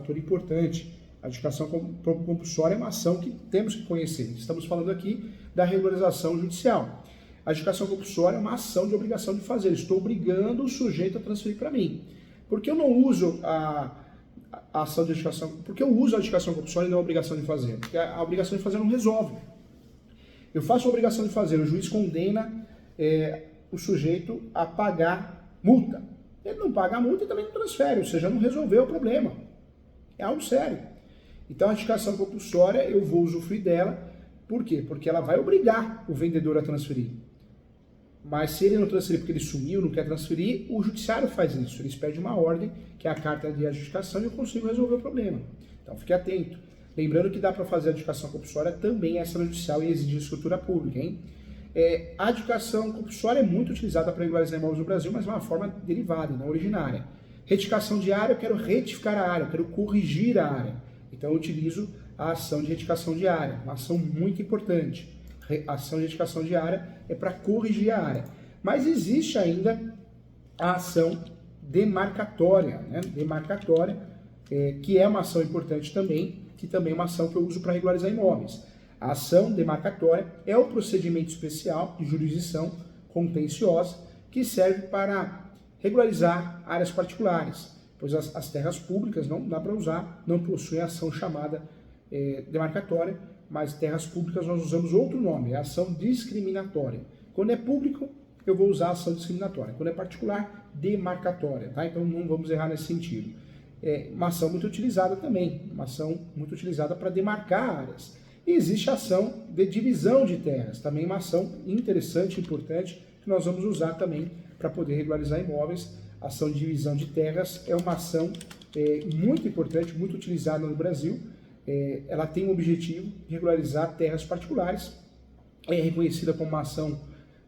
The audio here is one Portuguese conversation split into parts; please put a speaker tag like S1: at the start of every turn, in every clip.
S1: fator importante. A adjudicação compulsória é uma ação que temos que conhecer. Estamos falando aqui da regularização judicial. A adjudicação compulsória é uma ação de obrigação de fazer. Estou obrigando o sujeito a transferir para mim. Por que eu não uso a ação de adjudicação? Porque eu uso a adjudicação compulsória e não a obrigação de fazer. Porque a obrigação de fazer não resolve. Eu faço a obrigação de fazer, o juiz condena o sujeito a pagar multa. Ele não paga a multa e também não transfere, ou seja, não resolveu o problema. É algo sério. Então a adjudicação compulsória, eu vou usufruir dela. Por quê? Porque ela vai obrigar o vendedor a transferir. Mas se ele não transferir porque ele sumiu, não quer transferir, o judiciário faz isso. Ele expede uma ordem, que é a carta de adjudicação, e eu consigo resolver o problema. Então fique atento. Lembrando que dá para fazer a adjudicação compulsória também extrajudicial e exigir escritura pública, hein? A adjudicação compulsória é muito utilizada para regularizar imóveis no Brasil, mas de uma forma derivada, não originária. Retificação de área, eu quero retificar a área, eu quero corrigir a área. Então eu utilizo a ação de retificação de área, uma ação muito importante. A ação de retificação de área é para corrigir a área. Mas existe ainda a ação demarcatória, né? Demarcatória, que é uma ação importante também, que também é uma ação que eu uso para regularizar imóveis. A ação demarcatória é o procedimento especial de jurisdição contenciosa que serve para regularizar áreas particulares, pois as terras públicas não dá para usar, não possuem ação chamada demarcatória, mas terras públicas nós usamos outro nome, é ação discriminatória. Quando é público, eu vou usar a ação discriminatória. Quando é particular, demarcatória, tá? Então não vamos errar nesse sentido. É uma ação muito utilizada também, uma ação muito utilizada para demarcar áreas. E existe a ação de divisão de terras, também uma ação interessante, importante, que nós vamos usar também para poder regularizar imóveis. A ação de divisão de terras é uma ação muito importante, muito utilizada no Brasil. Ela tem o objetivo de regularizar terras particulares, é reconhecida como uma ação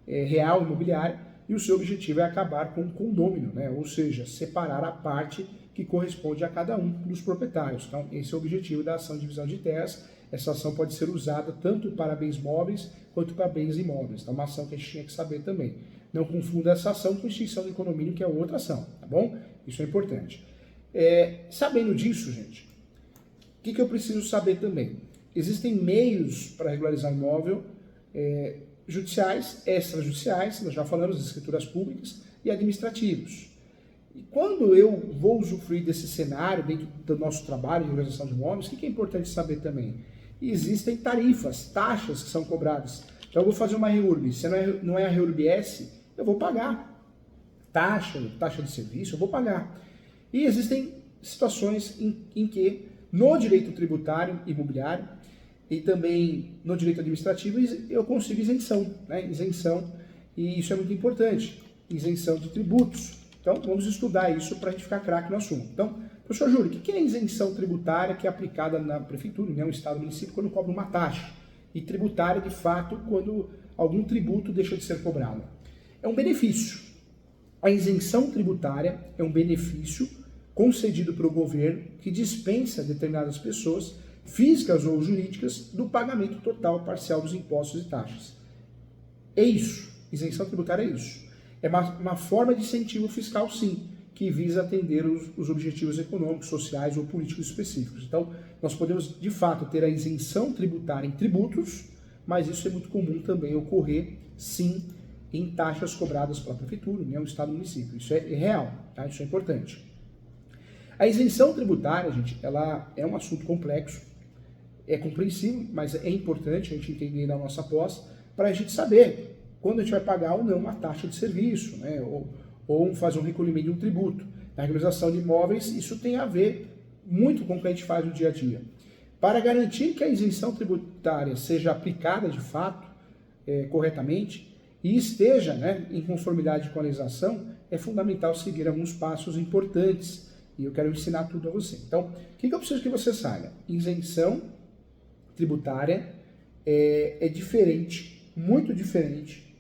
S1: real imobiliária, e o seu objetivo é acabar com o condômino, né? Ou seja, separar a parte que corresponde a cada um dos proprietários. Então, esse é o objetivo da ação de divisão de terras. Essa ação pode ser usada tanto para bens móveis quanto para bens imóveis. Então, é uma ação que a gente tinha que saber também. Não confunda essa ação com extinção do condomínio, que é outra ação, tá bom? Isso é importante. Sabendo disso, gente, o que eu preciso saber também? Existem meios para regularizar imóvel judiciais, extrajudiciais, nós já falamos das escrituras públicas, e administrativos. E quando eu vou usufruir desse cenário dentro do nosso trabalho de regularização de imóveis, o que é importante saber também? Existem tarifas, taxas que são cobradas. Então eu vou fazer uma REURB, se não é a REURB S, eu vou pagar. Taxa de serviço, eu vou pagar. E existem situações em que no direito tributário imobiliário e também no direito administrativo eu consigo isenção, né? Isenção, e isso é muito importante, isenção de tributos. Então vamos estudar isso para a gente ficar craque no assunto. Então, professor Júlio, o que é a isenção tributária que é aplicada na prefeitura, né, no estado, município, quando cobra uma taxa? E tributária, de fato, quando algum tributo deixa de ser cobrado. É um benefício. A isenção tributária é um benefício concedido pelo governo que dispensa determinadas pessoas, físicas ou jurídicas, do pagamento total parcial dos impostos e taxas. É isso. Isenção tributária é isso. É uma forma de incentivo fiscal, sim, que visa atender os objetivos econômicos, sociais ou políticos específicos. Então, nós podemos, de fato, ter a isenção tributária em tributos, mas isso é muito comum também ocorrer, sim, em taxas cobradas pela prefeitura, União, Estado e município. Isso é real, tá? Isso é importante. A isenção tributária, gente, ela é um assunto complexo, é compreensível, mas é importante a gente entender na nossa pós para a gente saber quando a gente vai pagar ou não uma taxa de serviço, né? Ou fazer um recolhimento de um tributo. Na regularização de imóveis, isso tem a ver muito com o que a gente faz no dia a dia. Para garantir que a isenção tributária seja aplicada de fato, corretamente, e esteja, né, em conformidade com a legislação, é fundamental seguir alguns passos importantes. E eu quero ensinar tudo a você. Então, o que eu preciso que você saiba? Isenção tributária é diferente, muito diferente,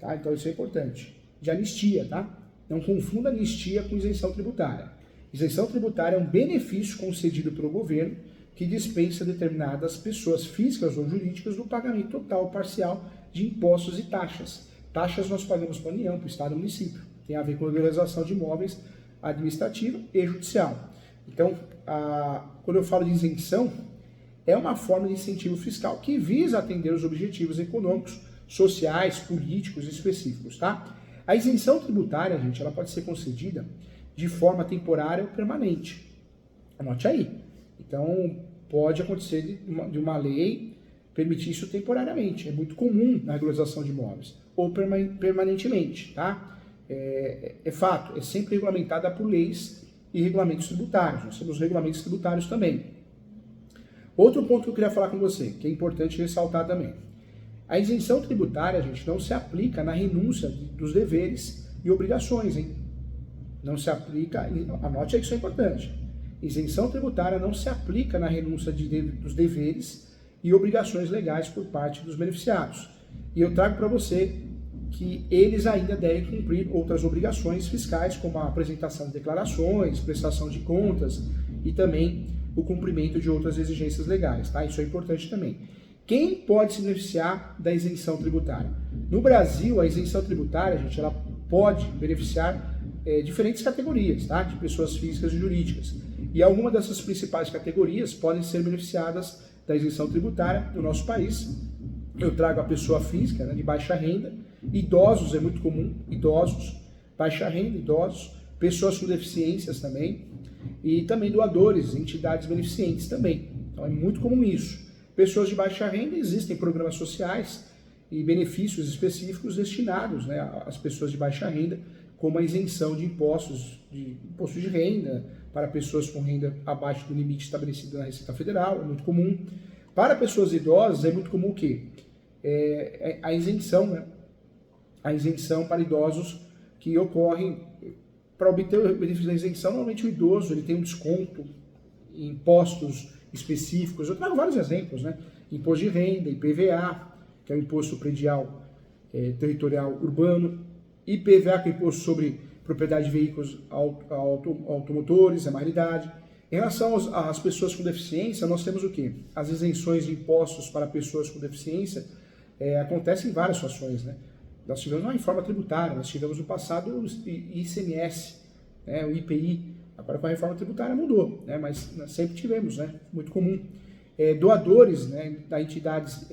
S1: tá? Então isso é importante. De anistia, tá? Não confunda anistia com isenção tributária. Isenção tributária é um benefício concedido pelo governo que dispensa determinadas pessoas físicas ou jurídicas do pagamento total ou parcial de impostos e taxas. Taxas nós pagamos para a União, para o Estado e município. Tem a ver com a regularização de imóveis administrativa e judicial. Então, quando eu falo de isenção, é uma forma de incentivo fiscal que visa atender os objetivos econômicos, sociais, políticos específicos, tá? A isenção tributária, gente, ela pode ser concedida de forma temporária ou permanente. Anote aí. Então, pode acontecer de uma lei permitir isso temporariamente. É muito comum na regularização de imóveis. Ou permanentemente, tá? É fato, é sempre regulamentada por leis e regulamentos tributários. Nós temos regulamentos tributários também. Outro ponto que eu queria falar com você, que é importante ressaltar também. A isenção tributária, gente, não se aplica na renúncia dos deveres e obrigações, hein? Não se aplica, anote aí que isso é importante. Isenção tributária não se aplica na renúncia dos deveres e obrigações legais por parte dos beneficiados. E eu trago para você que eles ainda devem cumprir outras obrigações fiscais, como a apresentação de declarações, prestação de contas e também o cumprimento de outras exigências legais, tá? Isso é importante também. Quem pode se beneficiar da isenção tributária? No Brasil, a isenção tributária, gente, ela pode beneficiar diferentes categorias, tá? De pessoas físicas e jurídicas. E algumas dessas principais categorias podem ser beneficiadas da isenção tributária no nosso país. Eu trago a pessoa física, né, de baixa renda, idosos é muito comum, idosos, baixa renda, idosos, pessoas com deficiências também, e também doadores, entidades beneficentes também. Então é muito comum isso. Pessoas de baixa renda, existem programas sociais e benefícios específicos destinados, né, às pessoas de baixa renda, como a isenção de imposto de renda para pessoas com renda abaixo do limite estabelecido na Receita Federal, é muito comum. Para pessoas idosas é muito comum o quê? A isenção, né? A isenção para idosos que ocorre para obter o benefício da isenção. Normalmente o idoso ele tem um desconto em impostos específicos. Eu trago vários exemplos, né? Imposto de renda, IPVA, que é o Imposto Predial Territorial Urbano, IPVA, que é o Imposto sobre Propriedade de Veículos Automotores, é uma realidade. Em relação às pessoas com deficiência, nós temos o quê? As isenções de impostos para pessoas com deficiência acontecem em várias situações, né? Nós tivemos uma reforma tributária, nós tivemos no passado o ICMS, né, o IPI, agora com a reforma tributária mudou, né, mas sempre tivemos, né, muito comum. Doadores, né, da entidades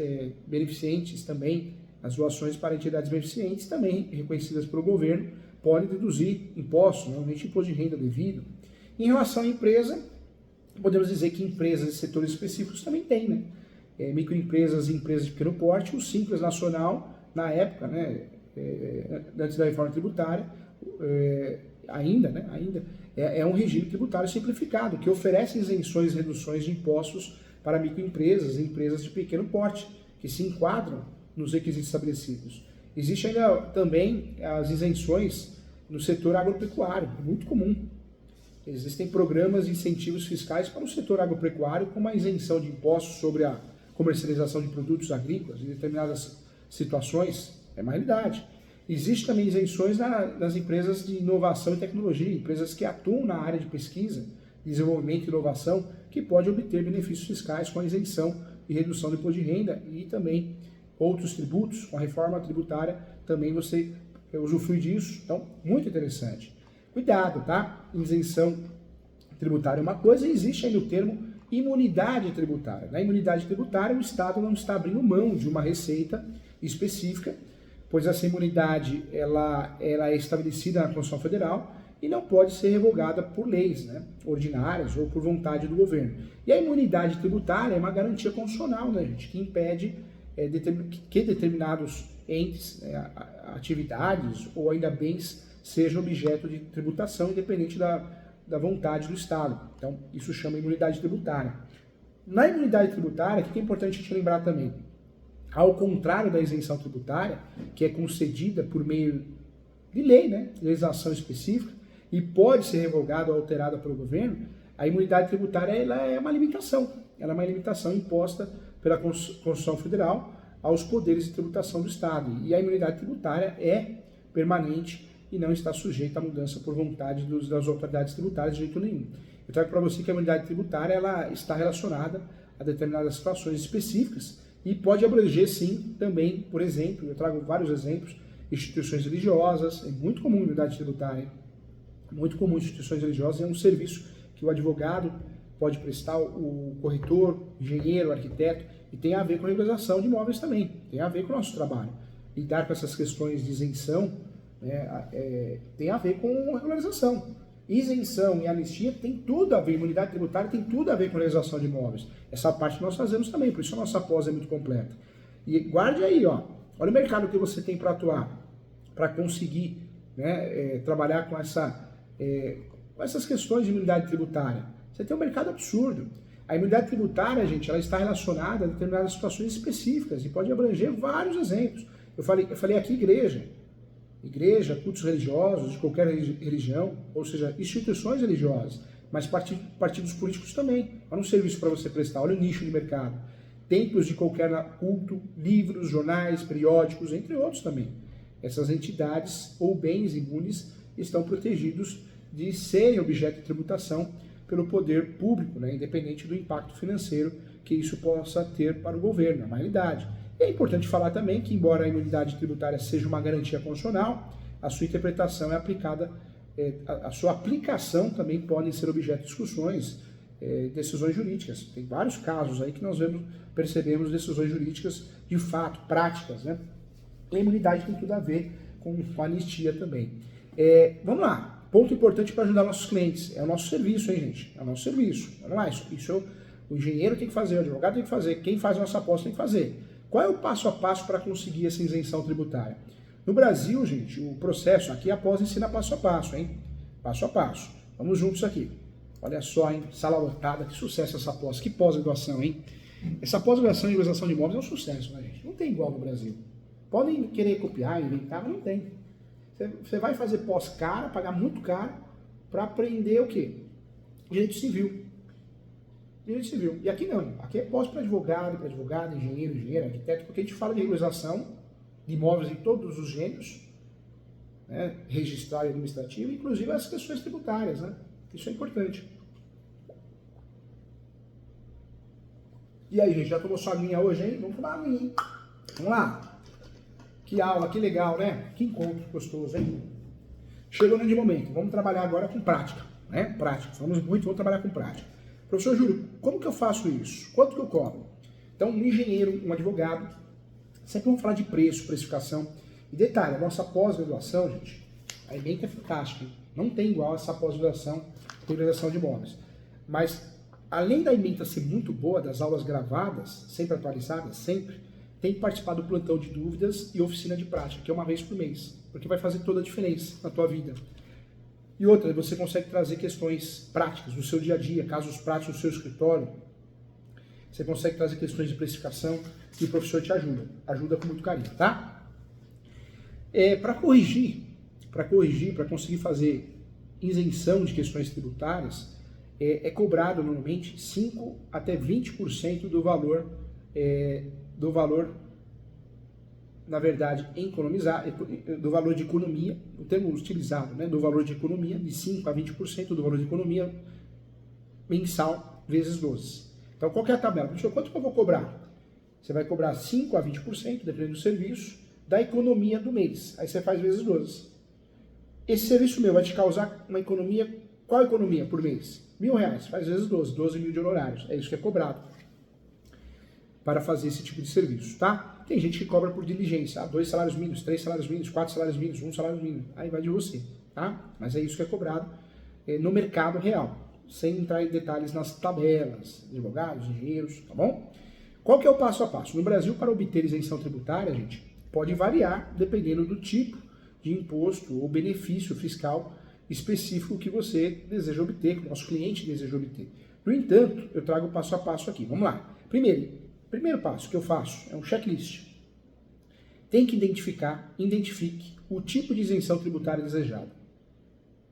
S1: beneficentes também, as doações para entidades beneficentes também reconhecidas pelo governo, podem deduzir impostos, normalmente imposto de renda devido. Em relação à empresa, podemos dizer que empresas de setores específicos também tem, né? Microempresas e empresas de pequeno porte, o Simples Nacional, na época, né, antes da reforma tributária, ainda é um regime tributário simplificado, que oferece isenções e reduções de impostos para microempresas e empresas de pequeno porte, que se enquadram nos requisitos estabelecidos. Existe ainda também as isenções no setor agropecuário, é muito comum. Existem programas de incentivos fiscais para o setor agropecuário, como a isenção de impostos sobre a comercialização de produtos agrícolas em determinadas situações, é uma realidade. Existem também isenções nas empresas de inovação e tecnologia, empresas que atuam na área de pesquisa, desenvolvimento e inovação, que podem obter benefícios fiscais com a isenção e redução do imposto de renda e também outros tributos. Com a reforma tributária também você usufrui disso, então muito interessante. Cuidado, tá? Isenção tributária é uma coisa e existe ainda o termo imunidade tributária. Na imunidade tributária, o Estado não está abrindo mão de uma receita específica, pois essa imunidade ela é estabelecida na Constituição Federal e não pode ser revogada por leis, né, ordinárias ou por vontade do governo. E a imunidade tributária é uma garantia constitucional, né, gente, que impede que determinados entes, atividades ou ainda bens sejam objeto de tributação, independente da vontade do Estado. Então, isso chama imunidade tributária. Na imunidade tributária, o que é importante a gente lembrar também? Ao contrário da isenção tributária, que é concedida por meio de lei, né, legislação específica, e pode ser revogada ou alterada pelo governo, a imunidade tributária ela é uma limitação. Ela é uma limitação imposta pela Constituição Federal aos poderes de tributação do Estado. E a imunidade tributária é permanente e não está sujeita à mudança por vontade das autoridades tributárias de jeito nenhum. Eu trago para você que a imunidade tributária ela está relacionada a determinadas situações específicas e pode abranger, sim, também, por exemplo, eu trago vários exemplos, instituições religiosas, é muito comum a imunidade tributária, muito comum instituições religiosas, é um serviço que o advogado pode prestar o corretor, engenheiro, arquiteto, e tem a ver com a regularização de imóveis também, tem a ver com o nosso trabalho. Lidar com essas questões de isenção, né, tem a ver com a regularização. Isenção e anistia tem tudo a ver, imunidade tributária tem tudo a ver com a regularização de imóveis. Essa parte nós fazemos também, por isso a nossa pós é muito completa. E guarde aí, ó, olha o mercado que você tem para atuar, para conseguir, né, trabalhar com essas questões de imunidade tributária. Você tem um mercado absurdo. A imunidade tributária, gente, ela está relacionada a determinadas situações específicas e pode abranger vários exemplos. Eu falei aqui igreja, cultos religiosos, de qualquer religião, ou seja, instituições religiosas, mas partidos políticos também. Olha um serviço para você prestar, olha o nicho de mercado. Templos de qualquer culto, livros, jornais, periódicos, entre outros também. Essas entidades ou bens imunes estão protegidos de serem objeto de tributação pelo poder público, né, independente do impacto financeiro que isso possa ter para o governo, na maioridade. É importante falar também que, embora a imunidade tributária seja uma garantia constitucional, a sua interpretação é aplicada, a sua aplicação também pode ser objeto de discussões, decisões jurídicas. Tem vários casos aí que nós percebemos decisões jurídicas de fato, práticas, né? A imunidade tem tudo a ver com a anistia também. Vamos lá. Ponto importante para ajudar nossos clientes. É o nosso serviço, hein, gente? É o nosso serviço. Vamos lá. Isso o engenheiro tem que fazer, o advogado tem que fazer, quem faz a nossa aposta tem que fazer. Qual é o passo a passo para conseguir essa isenção tributária? No Brasil, gente, o processo, aqui a pós ensina passo a passo, hein? Passo a passo. Vamos juntos aqui. Olha só, hein? Sala lotada, que sucesso essa pós. Que pós-graduação, hein? Essa pós-graduação em regularização de imóveis é um sucesso, né, gente? Não tem igual no Brasil. Podem querer copiar, inventar, mas não tem. Você vai fazer pós-cara, pagar muito caro, para aprender o quê? Direito civil. Direito civil. E aqui não. Aqui é pós para advogado, engenheiro, arquiteto, porque a gente fala de regularização de imóveis em todos os gêneros, né, registral e administrativo, inclusive as questões tributárias, né? Isso é importante. E aí, gente, já tomou sua aguinha hoje, hein? Vamos tomar aguinha, hein? Vamos lá. Que aula, que legal, né? Que encontro gostoso, hein? Chegou no momento. Vamos trabalhar agora com prática, né? Prática. Falamos muito, vamos trabalhar com prática. Professor Júlio, como que eu faço isso? Quanto que eu cobro? Então, um engenheiro, um advogado, sempre vamos falar de preço, precificação. E detalhe, a nossa pós-graduação, gente, a ementa é fantástica, hein? Não tem igual essa pós-graduação de regularização de imóveis. Mas, além da ementa ser muito boa, das aulas gravadas, sempre atualizadas, sempre, tem que participar do plantão de dúvidas e oficina de prática, que é uma vez por mês, porque vai fazer toda a diferença na tua vida. E outra, você consegue trazer questões práticas do seu dia a dia, casos práticos no seu escritório. Você consegue trazer questões de precificação e o professor te ajuda com muito carinho, tá? Para corrigir, para conseguir fazer isenção de questões tributárias, é cobrado normalmente 5 até 20% do valor, na verdade, do valor de economia, o termo utilizado, né, do valor de economia, de 5 a 20% do valor de economia mensal vezes 12. Então, qual que é a tabela? Professor, quanto que eu vou cobrar? Você vai cobrar 5 a 20%, dependendo do serviço, da economia do mês. Aí você faz vezes 12. Esse serviço meu vai te causar uma economia, qual economia por mês? R$1.000, faz vezes 12 mil de honorários. É isso que é cobrado para fazer esse tipo de serviço, tá? Tem gente que cobra por diligência, 2 salários mínimos, 3 salários mínimos, 4 salários mínimos, 1 salário mínimo, aí vai de você, tá? Mas é isso que é cobrado no mercado real, sem entrar em detalhes nas tabelas, advogados, engenheiros, tá bom? Qual que é o passo a passo? No Brasil, para obter isenção tributária, gente, pode variar dependendo do tipo de imposto ou benefício fiscal específico que você deseja obter, que o nosso cliente deseja obter. No entanto, eu trago o passo a passo aqui, vamos lá. Primeiro passo que eu faço é um checklist. Tem que identifique o tipo de isenção tributária desejada.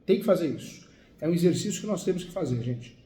S1: Tem que fazer isso. É um exercício que nós temos que fazer, gente.